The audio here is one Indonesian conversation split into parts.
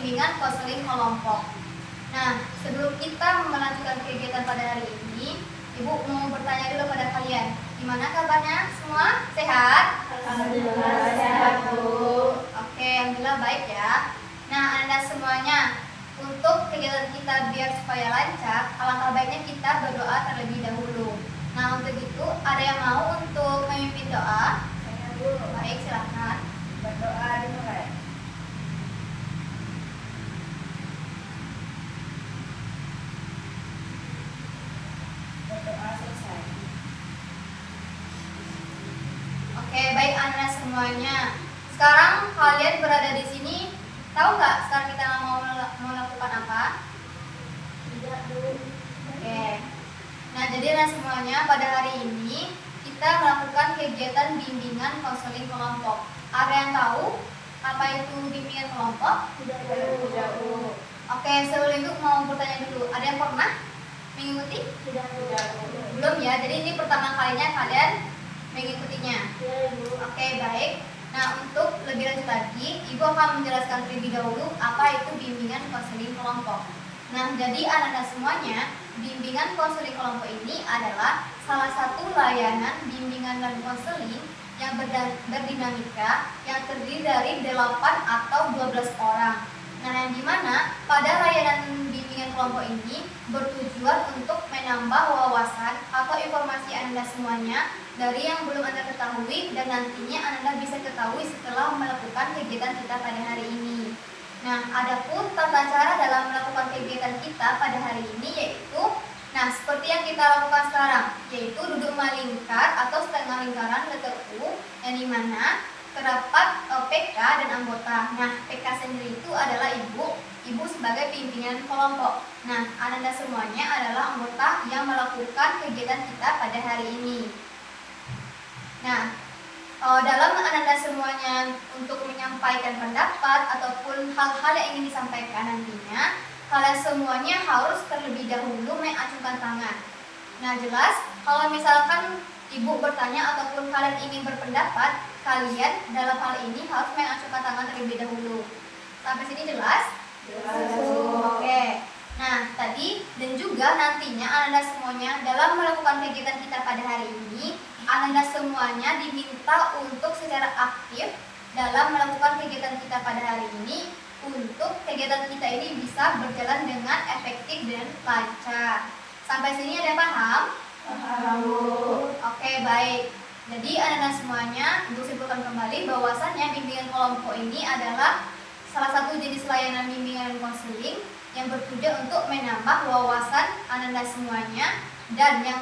bimbingan konseling kelompok. Nah, sebelum kita melanjutkan kegiatan pada hari ini, Ibu mau bertanya dulu pada kalian, gimana kabarnya semua? Sehat? Alhamdulillah sehat, Bu. Oke, alhamdulillah baik ya. Nah, Anda semuanya, untuk kegiatan kita biar supaya lancar, alangkah baiknya kita berdoa terlebih dahulu. Nah, untuk itu ada yang mau untuk memimpin doa? Saya, Bu. Baik, silakan. Berdoa dimulai. Berdoa selesai. Oke, baik anak-anak semuanya. Sekarang kalian berada di sini, tahu nggak sekarang kita mau melakukan apa? Tidak, Bu. Oke. Nah, jadi anak semuanya pada hari ini kita melakukan kegiatan bimbingan konseling kelompok. Ada yang tahu apa itu bimbingan kelompok? Tidak, Bu. Oke, sebelum itu mau bertanya dulu, ada yang pernah mengikuti? Tidak, Bu. Belum ya, jadi ini pertama kalinya kalian mengikutinya. Iya, Bu. Oke, baik. Nah, untuk lebih lanjut lagi, Ibu akan menjelaskan terlebih dahulu apa itu bimbingan konseling kelompok. Nah, jadi anak-anak semuanya, bimbingan konseling kelompok ini adalah salah satu layanan bimbingan dan konseling yang berdinamika yang terdiri dari 8 atau 12 orang. Nah, yang dimana pada layanan bimbingan kelompok ini bertujuan untuk menambah wawasan atau informasi Anda semuanya dari yang belum Anda ketahui dan nantinya Anda bisa ketahui setelah melakukan kegiatan kita pada hari ini. Nah, adapun tata cara dalam melakukan kegiatan kita pada hari ini yaitu, nah seperti yang kita lakukan sekarang, yaitu duduk melingkar atau setengah lingkaran letter U, yang dimana terdapat PK dan anggota. Nah, PK sendiri itu adalah ibu sebagai pimpinan kelompok. Nah, Anda semuanya adalah anggota yang melakukan kegiatan kita pada hari ini. Nah, dalam Anda semuanya untuk menyampaikan pendapat ataupun hal-hal yang ingin disampaikan nantinya, kalian semuanya harus terlebih dahulu mengacungkan tangan. Nah, jelas kalau misalkan Ibu bertanya ataupun kalian ingin berpendapat, kalian dalam hal ini harus mengacungkan tangan terlebih dahulu. Sampai sini jelas? Jelas, Bu. Oke. Nah, tadi dan juga nantinya Anda semuanya dalam melakukan kegiatan kita pada hari ini, Anda semuanya diminta untuk secara aktif dalam melakukan kegiatan kita pada hari ini untuk kegiatan kita ini bisa berjalan dengan efektif dan lancar. Sampai sini ada yang paham? Paham, Bu. Oke, baik. Jadi anak-anak semuanya, Ibu simpulkan kembali bahwasannya bimbingan kelompok ini adalah salah satu jenis layanan bimbingan dan konseling yang bertujuan untuk menambah wawasan anak-anak semuanya, dan yang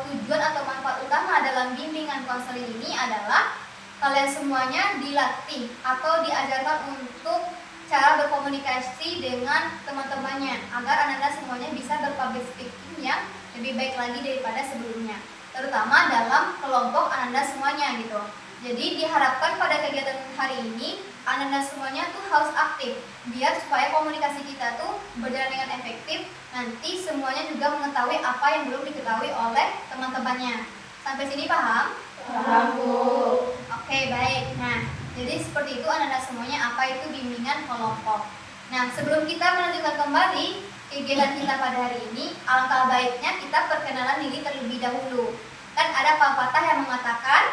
tujuan atau manfaat utama dalam bimbingan konseling ini adalah kalian semuanya dilatih atau diajarkan untuk cara berkomunikasi dengan teman-temannya agar anak-anak semuanya bisa berpublic speaking yang lebih baik lagi daripada sebelumnya, terutama dalam kelompok anak-anak semuanya gitu. Jadi diharapkan pada kegiatan hari ini anak-anak semuanya tuh harus aktif biar supaya komunikasi kita tuh berjalan dengan efektif. Nanti semuanya juga mengetahui apa yang belum diketahui oleh teman-temannya. Sampai sini paham? Paham, Bu. Oke, baik. Nah, jadi seperti itu anak-anak semuanya apa itu bimbingan kelompok. Nah, sebelum kita melanjutkan kembali kegiatan kita pada hari ini, alangkah baiknya kita perkenalan diri terlebih dahulu. Kan ada pepatah yang mengatakan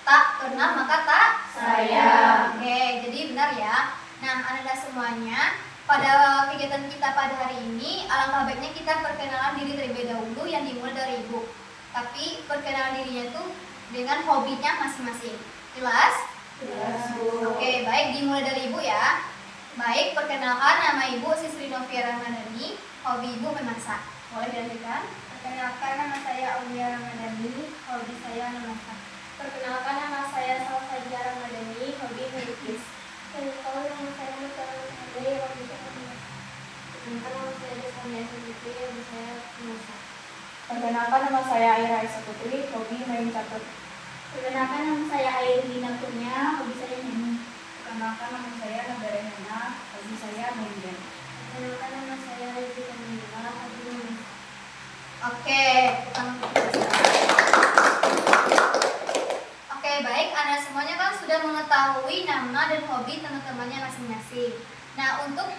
tak kenal maka tak sayang. Oke, jadi benar ya. Nah, anak-anak semuanya, pada kegiatan kita pada hari ini, alangkah baiknya kita perkenalan diri terlebih dahulu yang dimulai dari Ibu. Tapi perkenalan dirinya tuh dengan hobinya masing-masing. Jelas? Jelas, Bu. Oke, baik, dimulai dari Ibu ya. Baik, perkenalkan nama Ibu Sisri Novia Ramadhani, hobi Ibu memasak. Boleh dilanjutkan? Perkenalkan, nama saya Aulia Ramadhani, hobi saya memasak. Perkenalkan, nama saya Salsadia Ramadhani, hobi melukis. Perkenalkan, nama saya Mutara Ramadhani, hobi saya memasak. Perkenalkan, nama saya Desania Putri, hobi saya memasak. Perkenalkan, nama saya Aira Isa Putri, hobi main catur. Perkenalkan, nama saya Airina Kurnia, hobi saya nyanyi. Perkenalkan, nama saya Nagara Hana, hobi saya main game. Perkenalkan, nama saya Rizky Kamila, hobi memasak. Oke, baik, Anda semuanya kan sudah mengetahui nama dan hobi teman-temannya masing-masing. Nah, untuk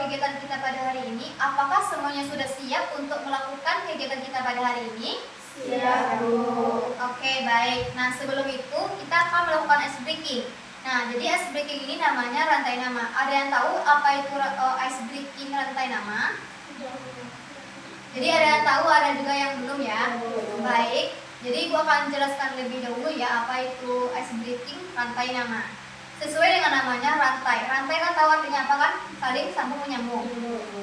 kegiatan kita pada hari ini, apakah semuanya sudah siap untuk melakukan kegiatan kita pada hari ini? Siap, Bu. Oke, baik. Nah, sebelum itu kita akan melakukan ice breaking. Nah, jadi ice breaking ini namanya rantai nama. Ada yang tahu apa itu ice breaking rantai nama? Jadi ada yang tahu, ada juga yang belum ya. Baik. Jadi Ibu akan jelaskan lebih dahulu ya apa itu ice breaking rantai nama. Sesuai dengan namanya rantai. Rantai kan tahu artinya apa kan? Saling sambung menyambung.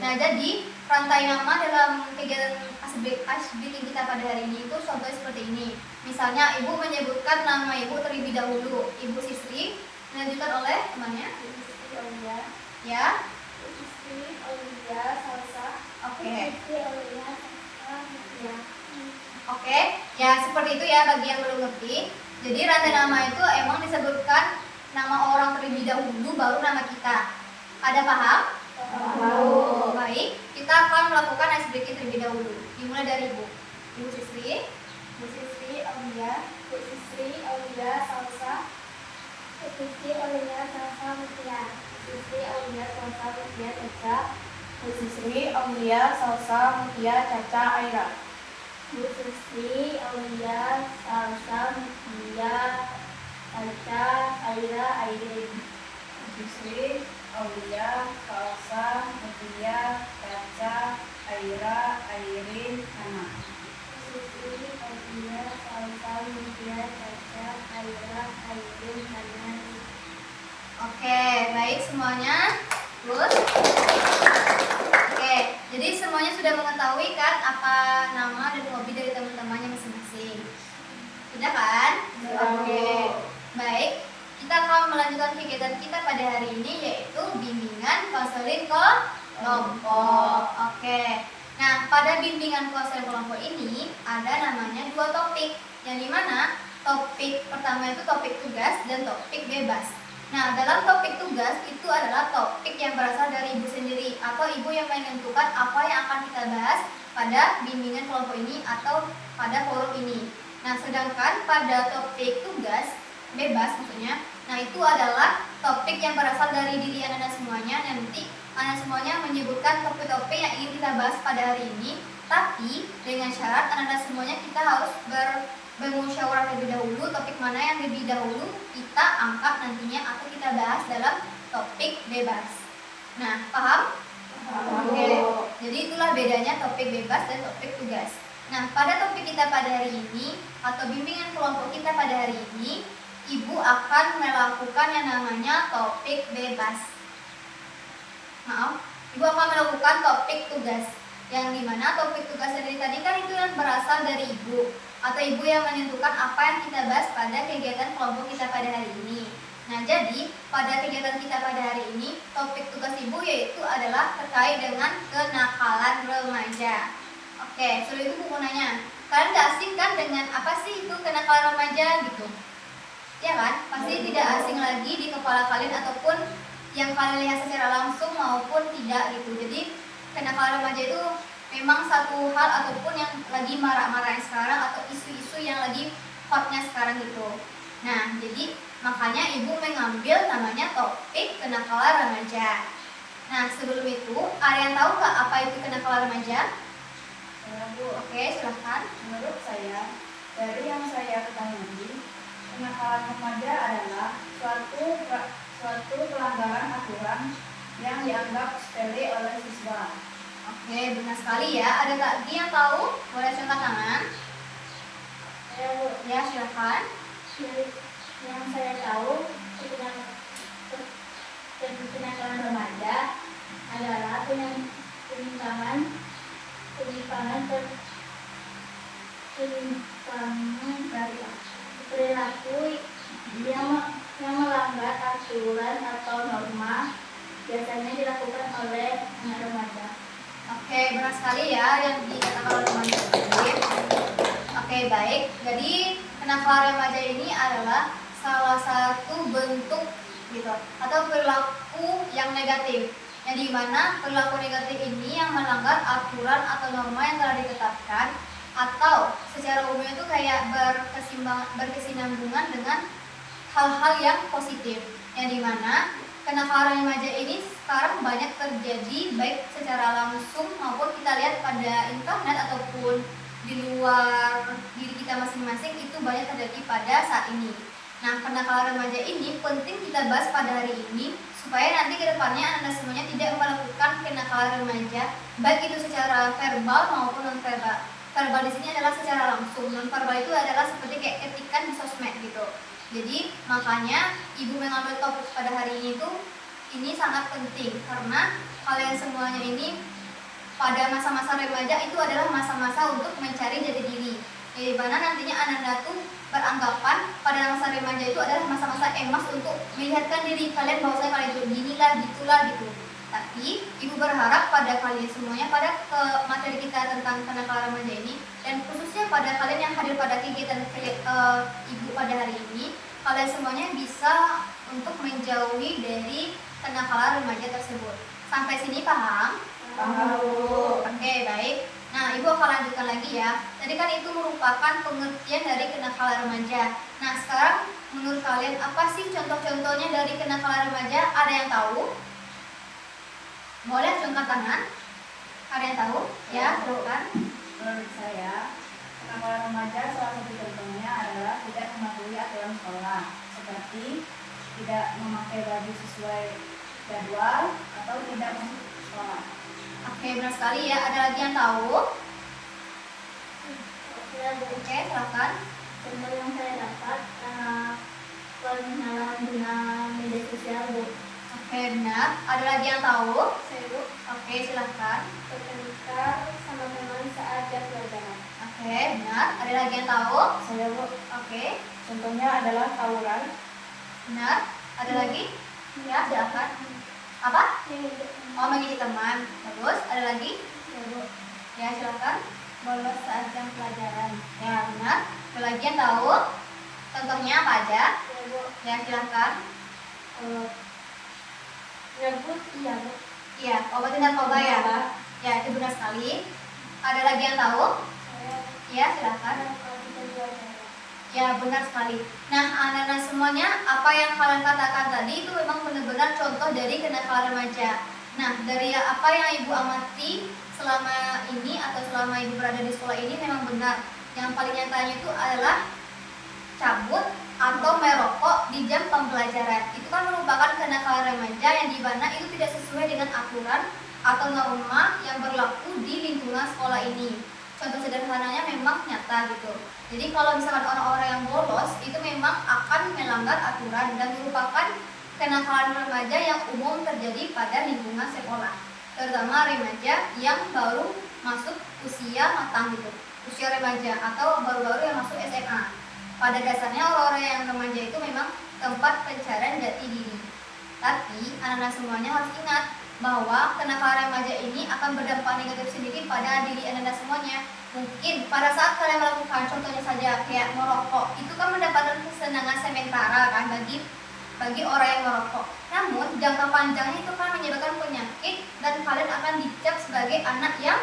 Nah, jadi rantai nama dalam kegiatan ice breaking kita pada hari ini itu contohnya seperti ini. Misalnya Ibu menyebutkan nama Ibu terlebih dahulu, Ibu Sisri, dilanjutkan oleh temannya. Sisri Aulia. Ya. Sisri Aulia Salsa. Oke. Sisri Aulia Salsa. Ya. Oke, ya seperti itu ya bagi yang belum ngerti. Jadi rantai nama itu emang disebutkan nama orang terlebih dahulu baru nama kita. Ada paham? Tahu. Baik, kita akan melakukan ice breaking terlebih dahulu. Dimulai dari Ibu. Ibu Sisri. Bu Sisri Aulia. Bu Sisri Aulia Salsa. Bu Sisri Aulia Salsa Mutia. Bu Sisri Aulia Salsa Mutia Caca. Bu Sisri Aulia Salsa Mutia Caca Aira. Bu Sisri Aulia Salsa Mutia Caca Aira Airin. Bu Sisri Aulia Salsa Mutia Caca Aira Airin Hana. Bu Sisri Aulia Salsa Mutia Caca Aira Airin Hana. Oke, baik semuanya. Good. Oke, jadi semuanya sudah mengetahui kan apa nama dan hobi dari teman-temannya masing-masing. Sudah kan? Oke. Baik, kita akan melanjutkan kegiatan kita pada hari ini yaitu bimbingan konseling kelompok. Oke. Nah, pada bimbingan konseling kelompok ini ada namanya 2 topik, yang dimana topik pertama itu topik tugas dan topik bebas. Nah, dalam topik tugas itu adalah topik yang berasal dari Ibu sendiri atau Ibu yang menentukan apa yang akan kita bahas pada bimbingan kelompok ini atau pada forum ini. Nah, sedangkan pada topik tugas bebas maksudnya, nah itu adalah topik yang berasal dari diri Anda semuanya. Nanti Anda semuanya menyebutkan topik-topik yang ingin kita bahas pada hari ini, tapi dengan syarat Anda semuanya kita harus bermusyawarah lebih dahulu topik mana yang lebih dahulu kita angkat nantinya atau kita bahas dalam topik bebas. Nah, paham? Oke. Jadi itulah bedanya topik bebas dan topik tugas. Nah, pada topik kita pada hari ini atau bimbingan kelompok kita pada hari ini, Ibu akan melakukan yang namanya topik bebas. Maaf, Ibu akan melakukan topik tugas. Yang dimana topik tugas dari tadi kan itu yang berasal dari Ibu atau Ibu yang menentukan apa yang kita bahas pada kegiatan kelompok kita pada hari ini. Nah, jadi pada kegiatan kita pada hari ini topik tugas Ibu yaitu adalah terkait dengan kenakalan remaja. Oke, sebelum itu Bu mau nanya, kalian gak asing kan dengan apa sih itu kenakalan remaja gitu? Ya kan? Pasti tidak asing lagi di kepala kalian ataupun yang kalian lihat secara langsung maupun tidak gitu. Jadi kenakalan remaja itu memang satu hal ataupun yang lagi marak-maraknya sekarang atau isu-isu yang lagi hotnya sekarang gitu. Nah, jadi makanya Ibu mengambil namanya topik kenakalan remaja. Nah, sebelum itu, ada yang tahu nggak apa itu kenakalan remaja? Saya, Bu. Oke, silahkan. Menurut saya, dari yang saya ketahui, kenakalan remaja adalah suatu pelanggaran aturan yang dianggap sepele oleh siswa. Oke, benar sekali ya. Ada lagi yang tahu? Boleh angkat tangan. Saya Bu. Ya, silahkan. Yang saya tahu kenakalan remaja adalah penyimpangan dari perilaku yang melanggar aturan atau norma biasanya dilakukan oleh anak remaja. Oke, benar sekali ya yang dikatakan oleh teman tersebut. Oke, baik. Jadi kenakalan remaja ini adalah salah satu bentuk gitu atau perilaku yang negatif. Yang dimana perilaku negatif ini yang melanggar aturan atau norma yang telah ditetapkan atau secara umum itu kayak berkesinambungan dengan hal-hal yang positif. Yang dimana kenakalan remaja ini sekarang banyak terjadi baik secara langsung maupun kita lihat pada internet ataupun di luar diri kita masing-masing, itu banyak terjadi pada saat ini. Nah, kenakalan remaja ini penting kita bahas pada hari ini supaya nanti ke depannya Anda semuanya tidak melakukan kenakalan remaja baik itu secara verbal maupun non verbal. Verbal di sini adalah secara langsung, non verbal itu adalah seperti kayak ketikan di sosmed gitu. Jadi makanya ibu mengambil topik pada hari ini tuh ini sangat penting karena kalian semuanya ini pada masa-masa remaja itu adalah masa-masa untuk mencari jati diri. Di mana nantinya Anda tuh beranggapan pada masa remaja itu adalah masa-masa emas untuk melihatkan diri kalian bahwasanya kalian itu ginilah, gitulah gitu. Tapi ibu berharap pada kalian semuanya, pada materi kita tentang kenakalan remaja ini, dan khususnya pada kalian yang hadir pada kegiatan ibu pada hari ini, kalian semuanya bisa untuk menjauhi dari kenakalan remaja tersebut. Sampai sini paham? Paham, Bu. Oke, baik. Nah, ibu akan lanjutkan lagi ya. Tadi kan itu merupakan pengertian dari kenakalan remaja. Nah, sekarang menurut kalian apa sih contoh-contohnya dari kenakalan remaja? Ada yang tahu? Boleh angkat tangan. Ada yang tahu? Ya, silakan. Menurut saya, kenakalan remaja salah satu contohnya adalah tidak mematuhi aturan sekolah, seperti tidak memakai baju sesuai jadwal atau tidak masuk sekolah. Oke, benar sekali ya. Ada lagi yang tahu? Oke, silakan. Contoh yang saya dapat penyalahgunaan media sosial, Bu. Oke, benar. Ada lagi yang tahu? Saya, Bu, Oke, silakan. bertengkar sama teman saat jam pelajaran. Oke, benar. Ada lagi yang tahu? Saya, Bu, Oke, contohnya adalah tawuran. benar. Ada lagi? Ya, silakan. Apa? Oh, mengisi teman. Bagus. Ada lagi? Ya, Bu, Ya, silakan. bolos saat jam pelajaran. Ya, benar. Ada lagi yang tahu? Contohnya apa aja? Ya, Bu, Ya, silakan. nyebut, iya, Bu. Iya, obatin narkoba ya. Ya, itu benar sekali. Ada lagi yang tahu? Saya Ya, silakan. kalau kita belajar. Ya, benar sekali. Nah, anak-anak semuanya, apa yang kalian katakan tadi itu memang benar-benar contoh dari kenakalan remaja. Nah, dari apa yang ibu amati selama ini atau selama ibu berada di sekolah ini memang benar. Yang paling nyatanya itu adalah cabut atau merokok di jam pembelajaran. Itu kan merupakan kenakalan remaja yang dimana itu tidak sesuai dengan aturan atau norma yang berlaku di lingkungan sekolah ini. Contoh sederhananya memang nyata gitu. Jadi kalau misalkan orang-orang yang bolos itu memang akan melanggar aturan dan merupakan kenakalan remaja yang umum terjadi pada lingkungan sekolah, terutama remaja yang baru masuk usia matang gitu, usia remaja atau baru-baru yang masuk SMA. Pada dasarnya orang-orang yang remaja itu memang tempat pencarian jati diri. Tapi anak-anak semuanya harus ingat bahwa kenakalan remaja ini akan berdampak negatif sendiri pada diri anak-anak semuanya. Mungkin pada saat kalian melakukan contohnya saja kayak merokok, itu kan mendapatkan kesenangan sementara kan bagi orang yang merokok. Namun jangka panjangnya itu kan menyebabkan penyakit dan kalian akan dicap sebagai anak yang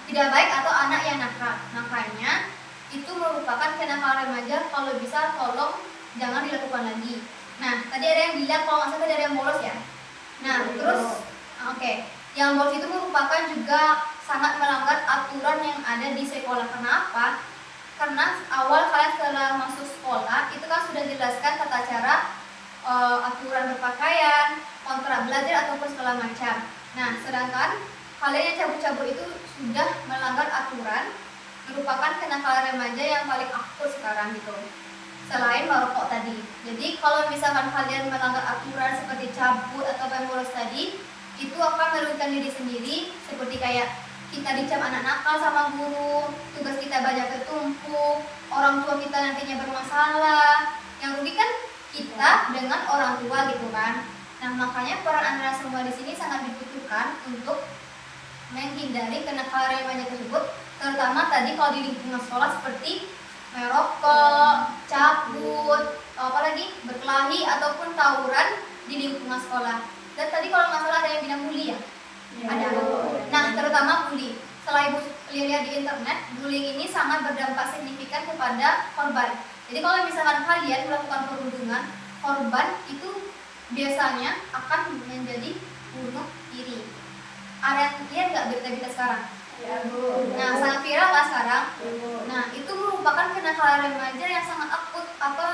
tidak baik atau anak yang nakal. Makanya itu merupakan kenakalan remaja, kalau bisa tolong jangan dilakukan lagi. Nah, tadi ada yang bilang kalau nggak salah tadi ada yang bolos ya. Nah, terus oke, yang bolos itu merupakan juga sangat melanggar aturan yang ada di sekolah. Kenapa? Karena awal kalian setelah masuk sekolah itu kan sudah dijelaskan tata cara aturan berpakaian, kontrak belajar ataupun segala macam. Nah, sedangkan kalian yang cabut-cabut itu sudah melanggar aturan, merupakan kenakalan remaja yang paling akut sekarang gitu. Selain merokok tadi. Jadi kalau misalkan kalian melanggar aturan seperti cabut atau bolos tadi, itu akan merugikan diri sendiri, seperti kayak kita dicap anak nakal sama guru, tugas kita banyak tertumpuk, orang tua kita nantinya bermasalah. Yang rugi kan kita dengan orang tua gitu kan. Nah, makanya peran anak semua di sini sangat dibutuhkan untuk menghindari kenakalan remaja tersebut, terutama tadi kalau di lingkungan sekolah seperti merokok, cabut, apalagi berkelahi ataupun tawuran di lingkungan sekolah. Dan tadi kalau nggak salah ada yang bilang bully ya? Ada. Nah, terutama bully. Setelah ibu lihat di internet, bullying ini sangat berdampak signifikan kepada korban. Jadi kalau misalkan kalian melakukan perundungan, korban itu biasanya akan menjadi bunuh diri. Ada yang lihat nggak berita-berita sekarang? Ya, Bu. Nah, sangat viral lah sekarang. Ya, Bu. Nah, itu merupakan kenakalan remaja yang sangat akut atau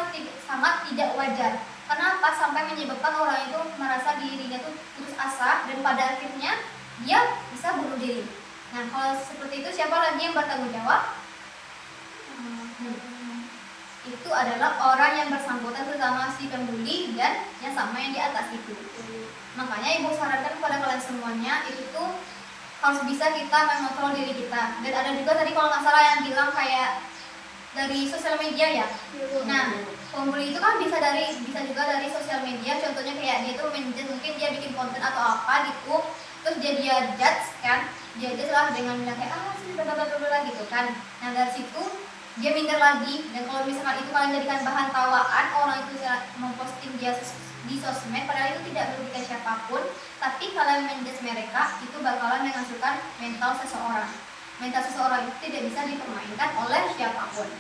sangat tidak wajar. Kenapa? Sampai menyebabkan orang itu merasa dirinya tuh putus asa dan pada akhirnya dia bisa bunuh diri. Nah, kalau seperti itu siapa lagi yang bertanggung jawab? Itu adalah orang yang bersangkutan, terutama si pembuli dan yang sama yang di atas itu. Makanya ibu sarankan kepada kalian semuanya itu tuh harus bisa kita mengontrol diri kita. Dan ada juga tadi kalau nggak salah yang bilang kayak dari sosial media ya. Nah, pembuli itu kan bisa juga dari sosial media. Contohnya kayak dia tuh mungkin dia bikin konten atau apa gitu, terus dia judge kan, dia judge lah dengan bilang kayak sih bla gitu kan. Nah, dari situ dia minder lagi, dan kalau misalkan itu kalian jadikan bahan tawaan, orang itu memposting dia di sosmed padahal itu tidak merugikan siapapun, tapi kalian menjudge mereka, itu bakalan menghasilkan mental seseorang. Mental seseorang itu tidak bisa dipermainkan oleh siapapun.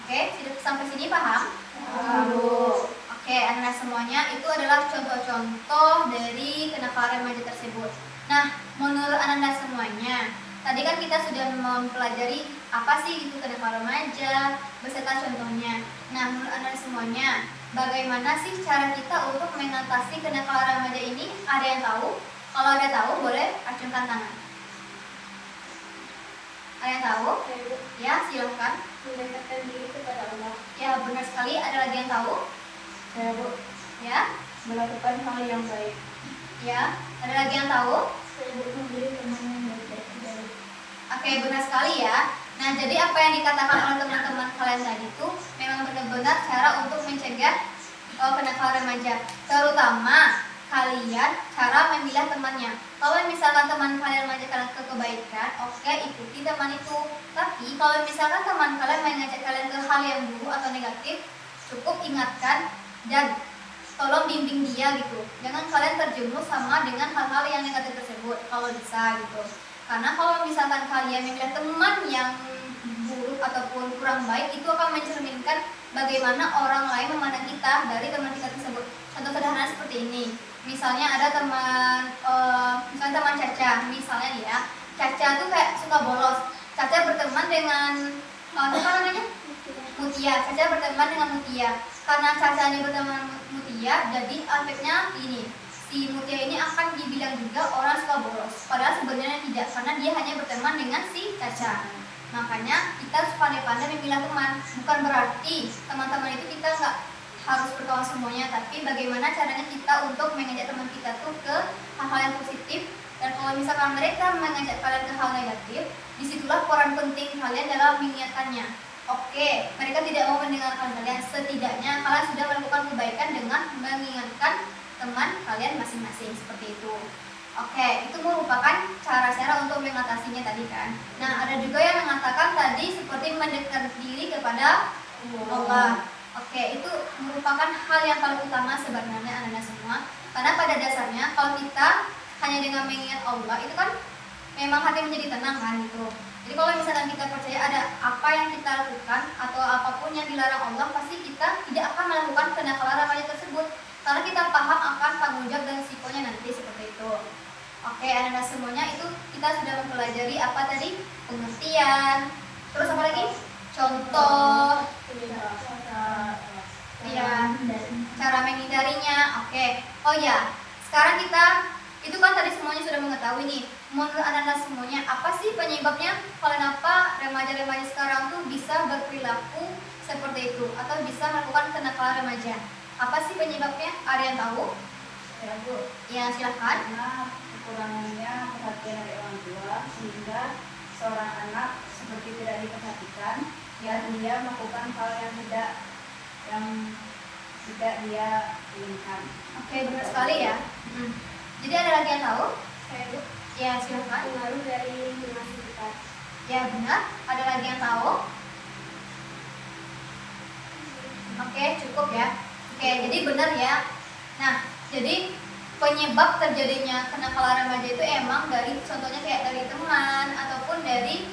Oke, sampai sini paham? Paham, Bu. Oke, anak semuanya itu adalah contoh-contoh dari kenakalan remaja tersebut. Nah, menurut anak semuanya, tadi kan kita sudah mempelajari apa sih itu kenakalan remaja beserta contohnya. Nah, menurut anak semuanya, bagaimana sih cara kita untuk mengatasi kenakalan remaja ini? Ada yang tahu? Kalau ada tahu, boleh acungkan tangan. Ada yang tahu? Ya, silahkan. Mendekatkan diri kepada Allah. Ya, benar sekali. Ada lagi yang tahu? Saya, Bu, Ya, melakukan hal yang baik. ya. Ada lagi yang tahu? Memberi teman yang baik. Oke, benar sekali ya. Nah, jadi apa yang dikatakan oleh teman-teman kalian tadi itu memang benar-benar cara untuk mencegah kenakalan remaja. Terutama kalian cara memilah temannya. Kalau misalkan teman kalian mengajarkan ke kebaikan, oke, ikuti teman itu. Tapi kalau misalkan teman kalian mengajak kalian ke hal yang buruk atau negatif, cukup ingatkan dan tolong bimbing dia gitu. Jangan kalian terjerumus sama dengan hal-hal yang negatif tersebut kalau bisa gitu. Karena kalau misalkan kalian memilih teman yang buruk ataupun kurang baik, itu akan mencerminkan bagaimana orang lain memandang kita dari teman kita tersebut. Contoh sederhana seperti ini. Misalnya ada misalnya teman Caca, misalnya dia, Caca tuh kayak suka bolos. Caca berteman dengan apa namanya? Mutia. Caca berteman dengan Mutia. Karena Caca ini berteman Mutia, jadi efeknya ini. Si Mutia ini akan dibilang juga orang suka bolos. Padahal sebenarnya tidak, karena dia hanya berteman dengan si Caca. Makanya kita harus pandai-pandai memilah teman. Bukan berarti teman-teman itu kita nggak harus berkawan semuanya, tapi bagaimana caranya kita untuk mengajak teman kita tuh ke hal-hal yang positif. Dan kalau misalkan mereka mengajak kalian ke hal negatif, disitulah peran penting kalian dalam mengingatkannya. Oke, mereka tidak mau mendengarkan kalian, setidaknya kalian sudah melakukan kebaikan dengan mengingatkan teman kalian masing-masing seperti itu. Oke, itu merupakan cara-cara untuk mengatasinya tadi kan. Nah, ada juga yang mengatakan tadi seperti mendekat diri kepada Allah. Oke, itu merupakan hal yang paling utama sebenarnya anak-anak semua. Karena pada dasarnya kalau kita hanya dengan mengingat Allah itu kan memang hati menjadi tenang kan gitu. Jadi kalau misalkan kita percaya ada apa yang kita lakukan atau apapun yang dilarang Allah, pasti kita tidak akan melakukan kenakalan remaja tersebut. Karena kita paham akan tanggung jawab dan risikonya nanti seperti itu. Oke, anak-anak semuanya itu kita sudah mempelajari apa tadi? Pengertian. Terus apa lagi? Contoh. Ya, cara menghindarinya. Oke. Oh ya, sekarang kita itu kan tadi semuanya sudah mengetahui nih. Menurut anak-anak semuanya, apa sih penyebabnya? Kenapa remaja-remaja sekarang tuh bisa berperilaku seperti itu atau bisa melakukan kenakalan remaja? Apa sih penyebabnya? Ada yang tahu? Ya, Bu. Ya, silahkan. Karena kekurangannya perhatian dari orang tua, sehingga seorang anak seperti tidak diperhatikan, dan dia melakukan hal yang tidak dia inginkan. Oke, benar sekali ya. Jadi ada lagi yang tahu? Saya, Bu, Ya, silahkan. pengaruh dari lingkungan sekitar. Ya, benar. Ada lagi yang tahu? Oke, cukup ya. Oke, jadi benar ya. Nah, jadi penyebab terjadinya kenakalan remaja itu emang dari contohnya kayak dari teman ataupun dari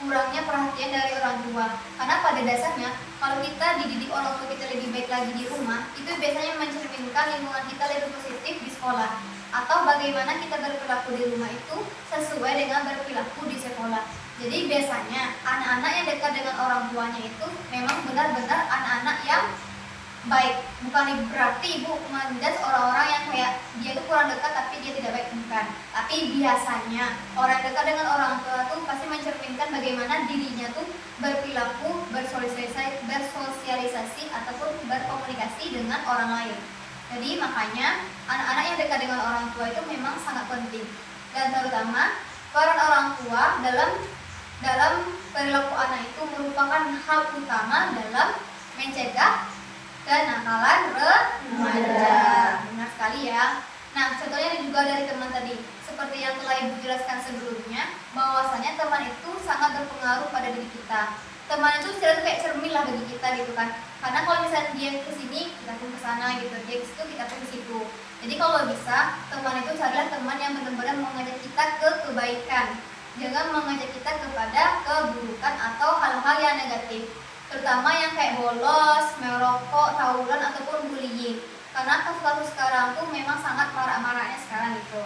kurangnya perhatian dari orang tua. Karena pada dasarnya kalau kita dididik orang tua kita lebih baik lagi di rumah, itu biasanya mencerminkan lingkungan kita lebih positif di sekolah, atau bagaimana kita berperilaku di rumah itu sesuai dengan berperilaku di sekolah. Jadi biasanya anak-anak yang dekat dengan orang tuanya itu memang benar-benar anak-anak yang baik. Bukan berarti ibu menjudge orang-orang yang kayak dia tuh kurang dekat tapi dia tidak baik, bukan. Tapi biasanya orang dekat dengan orang tua tuh pasti mencerminkan bagaimana dirinya tuh berperilaku, bersosialisasi ataupun berkomunikasi dengan orang lain. Jadi makanya anak-anak yang dekat dengan orang tua itu memang sangat penting. Dan terutama peran orang tua dalam perilaku anak itu merupakan hal utama dalam mencegah kenakalan remaja. Benar sekali ya. Nah, contohnya juga dari teman tadi, seperti yang telah ibu jelaskan sebelumnya, bahwasanya teman itu sangat berpengaruh pada diri kita. Teman itu istilahnya kayak cermin lah bagi kita gitu kan. Karena kalau misalnya dia ke sini, kita pun ke sana gitu. Dia ke situ, kita pun ke situ. Jadi kalau bisa, teman itu carilah teman yang benar-benar mengajak kita ke kebaikan. Jangan mengajak kita kepada keburukan atau hal-hal yang negatif. Terutama yang kayak bolos, merokok, tawuran ataupun bullying. Karena kasus-kasus sekarang tuh memang sangat marak-maraknya sekarang gitu.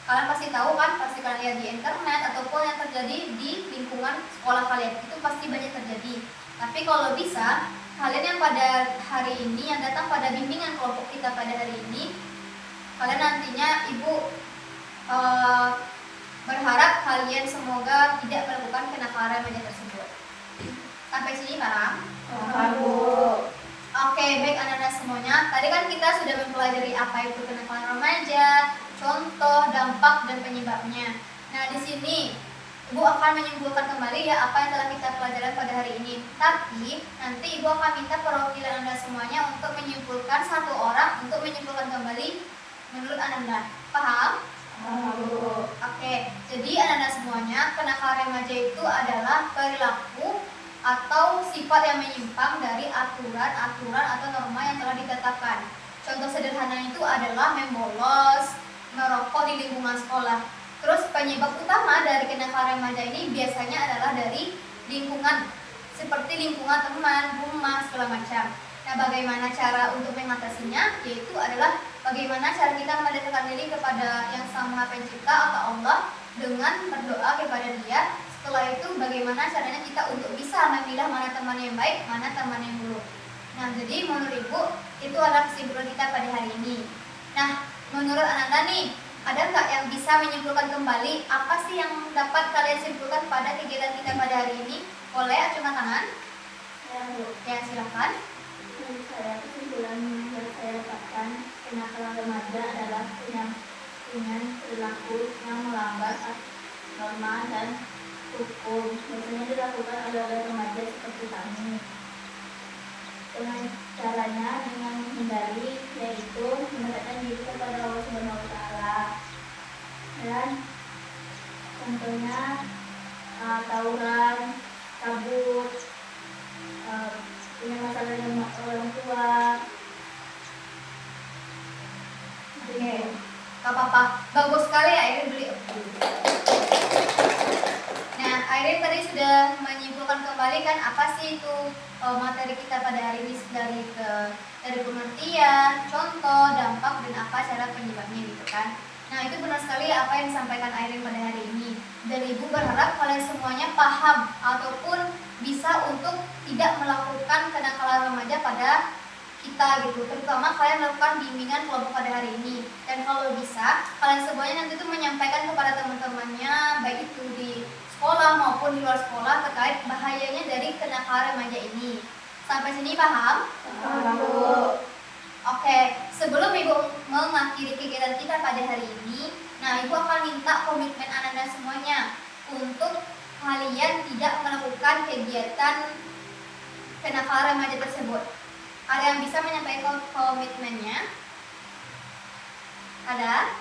Kalian pasti tahu kan, pasti kalian lihat di internet ataupun yang terjadi di lingkungan sekolah kalian itu pasti banyak terjadi. Tapi kalau bisa, kalian yang pada hari ini yang datang pada bimbingan kelompok kita pada hari ini, kalian nantinya ibu berharap kalian semoga tidak melakukan kenakalan remaja tersebut. Sampai sini paham? Paham, Bu. Oke, baik anak-anak semuanya. Tadi kan kita sudah mempelajari apa itu kenakalan remaja, contoh, dampak, dan penyebabnya. Nah, di sini Ibu akan menyimpulkan kembali ya apa yang telah kita pelajari pada hari ini. Tapi nanti Ibu akan minta perwakilan Anda semuanya untuk menyimpulkan satu orang untuk menyimpulkan kembali menurut Anda. Paham? Paham, Bu. Oke, jadi anak-anak semuanya, kenakalan remaja itu adalah perilaku atau sifat yang menyimpang dari aturan atau norma yang telah ditetapkan. Contoh sederhana itu adalah membolos, merokok di lingkungan sekolah. Terus penyebab utama dari kenakalan remaja ini biasanya adalah dari lingkungan, seperti lingkungan teman, rumah, segala macam. Nah, bagaimana cara untuk mengatasinya? Yaitu adalah bagaimana cara kita mendekatkan diri kepada Yang Sang Maha Pencipta atau Allah dengan berdoa kepada Dia. Setelah itu bagaimana caranya kita untuk bisa memilah mana teman yang baik, mana teman yang buruk. Nah, jadi menurut Ibu itu adalah kesimpulan kita pada hari ini. Nah, menurut Anda nih, ada nggak yang bisa menyimpulkan kembali apa sih yang dapat kalian simpulkan pada kegiatan kita pada hari ini? Boleh acungkan tangan? Ya, silakan. Menurut saya, kesimpulan yang saya dapatkan, kenakalan remaja adalah dengan perilaku yang melanggar norma dan hukum. Biasanya dilakukan oleh remaja seperti kami. Dengan caranya dengan menghindari, yaitu mendekatkan diri kepada Allah Subhanahu wa Ta'ala. Dan contohnya tawuran, kabut, punya masalah dengan orang tua. Oke, gak apa-apa. Bagus sekali ya, Airin beli. Nah, Airin tadi sudah menyimpulkan kembali kan apa sih itu materi kita pada hari ini dari pengertian, contoh, dampak, dan apa cara penyebabnya gitu kan. Nah, itu benar sekali apa yang disampaikan Airin pada hari ini. Dan Ibu berharap kalian semuanya paham ataupun bisa untuk tidak melakukan kenakalan remaja pada kita gitu. Terutama kalian melakukan bimbingan kelompok pada hari ini. Dan kalau bisa, kalian semuanya nanti tuh menyampaikan kepada teman-temannya, baik itu di sekolah maupun di luar sekolah terkait bahayanya dari kenakalan remaja ini. Sampai sini paham? Paham, Bu. Oke, sebelum Ibu mengakhiri kegiatan kita pada hari ini, nah Ibu akan minta komitmen anak-anak semuanya untuk kalian tidak melakukan kegiatan kenakalan remaja tersebut. Ada yang bisa menyampaikan komitmennya? Ada?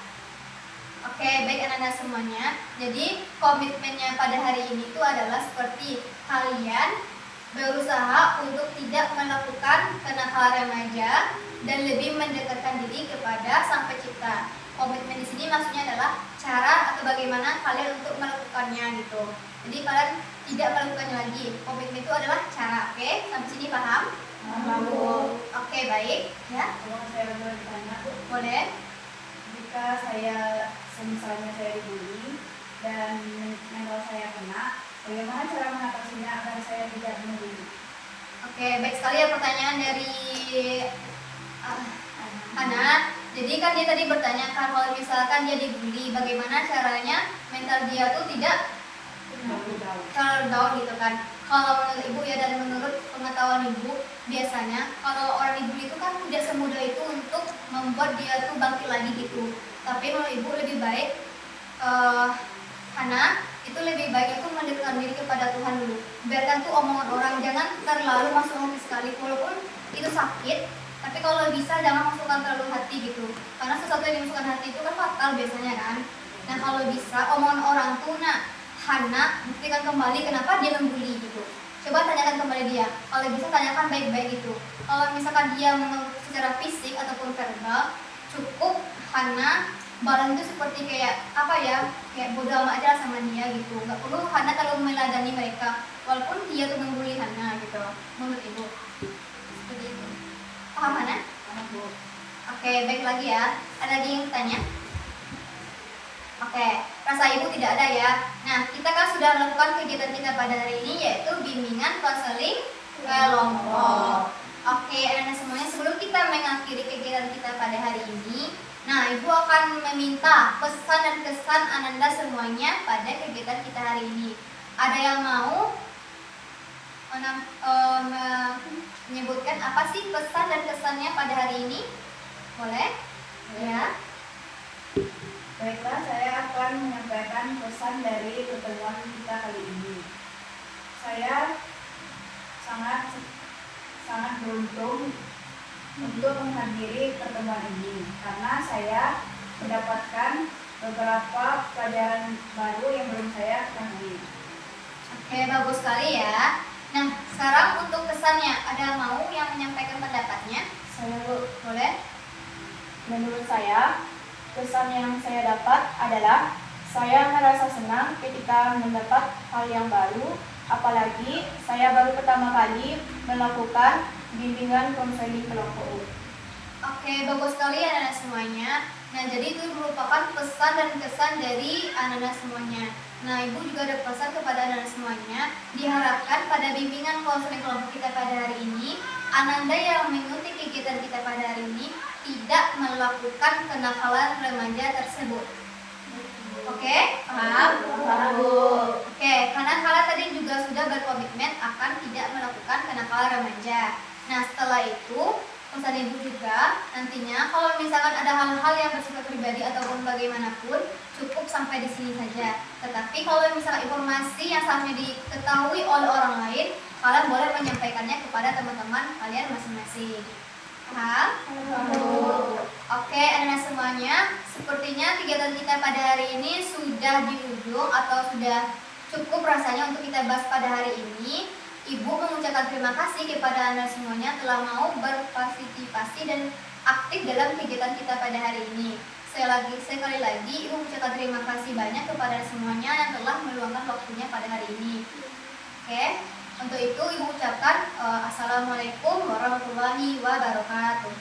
Oke, baik anak-anak semuanya. Jadi komitmennya pada hari ini itu adalah seperti kalian berusaha untuk tidak melakukan kenakalan remaja dan lebih mendekatkan diri kepada Sang Pencipta. Komitmen di sini maksudnya adalah cara atau bagaimana kalian untuk melakukannya gitu. Jadi kalian tidak melakukannya lagi. Komitmen itu adalah cara. Oke, sampai sini paham? Oke, baik. Ya, Kalau saya boleh bertanya, boleh. jika misalnya saya dibully dan mental saya kena, bagaimana cara mengatasinya agar saya tidak membuli? Oke, baik sekali ya pertanyaan dari Hana. Jadi kan dia tadi bertanya kan kalau misalkan dia dibully, bagaimana caranya mental dia tuh tidak terlalu down gitu kan. Kalau menurut ibu ya dan menurut pengetahuan ibu, biasanya kalau orang dibully itu kan tidak semudah itu untuk membuat dia tuh bangkit lagi gitu. Tapi menurut ibu lebih baik Hana itu lebih baik itu mendekatkan diri kepada Tuhan dulu. Biarkan tuh omongan orang, jangan terlalu masuk hati sekali walaupun itu sakit. Tapi kalau bisa jangan masukkan terlalu hati gitu. Karena sesuatu yang dimasukkan hati itu kan fatal biasanya kan. Nah kalau bisa omongan orang tuh Hana buktikan kembali kenapa dia membuli gitu. Coba tanyakan kembali dia. Kalau bisa tanyakan baik-baik gitu. Kalau misalkan dia menurut secara fisik ataupun verbal, cukup Hana balas itu seperti kayak kayak bodo amat aja sama dia gitu. Nggak perlu Hana terlalu meladani mereka walaupun dia tuh membuli Hana gitu. Menurut ibu seperti itu. Paham Hana? Oke, baik lagi ya. Ada lagi yang tanya? Oke, rasa ibu tidak ada ya. Nah, kita kan sudah melakukan kegiatan kita pada hari ini yaitu bimbingan konseling kelompok. Oke, anak-anak semuanya, sebelum kita mengakhiri kegiatan kita pada hari ini, nah ibu akan meminta pesan dan kesan Ananda semuanya pada kegiatan kita hari ini. Ada yang mau menyebutkan apa sih pesan dan kesannya pada hari ini? Boleh? Ya. Baiklah, saya akan menyampaikan pesan dari pertemuan kita kali ini. Saya sangat beruntung untuk menghadiri pertemuan ini karena saya mendapatkan beberapa pelajaran baru yang belum saya ketahui. Oke, bagus sekali ya. Nah, sekarang untuk kesannya, ada mau yang menyampaikan pendapatnya? Saya Boleh? Menurut saya, kesan yang saya dapat adalah saya merasa senang ketika mendapat hal yang baru, apalagi saya baru pertama kali melakukan bimbingan konseling kelompok. Oke, bagus sekali anak-anak semuanya. Nah, jadi itu merupakan pesan dan kesan dari anak-anak semuanya. Nah, ibu juga ada pesan kepada anak-anak semuanya. Diharapkan pada bimbingan konseling kelompok kita pada hari ini, Ananda yang mengikuti kegiatan kita pada hari ini tidak melakukan kenakalan remaja tersebut. Oke, paham? Paham, Bu. Oke, karena kalian tadi juga sudah berkomitmen akan tidak melakukan kenakalan remaja. Nah, setelah itu pesan ibu juga nantinya kalau misalkan ada hal-hal yang bersifat pribadi ataupun bagaimanapun cukup sampai di sini saja. Tetapi kalau misalkan informasi yang seharusnya diketahui oleh orang lain, kalian boleh menyampaikannya kepada teman-teman kalian masing-masing. Paham? Oke, anak-anak semuanya, sepertinya kegiatan kita pada hari ini sudah di ujung atau sudah cukup rasanya untuk kita bahas pada hari ini. Ibu mengucapkan terima kasih kepada anak semuanya telah mau berpartisipasi dan aktif dalam kegiatan kita pada hari ini. Sekali lagi, Ibu mengucapkan terima kasih banyak kepada semuanya yang telah meluangkan waktunya pada hari ini. Oke, untuk itu Ibu ucapkan Assalamualaikum warahmatullahi wabarakatuh.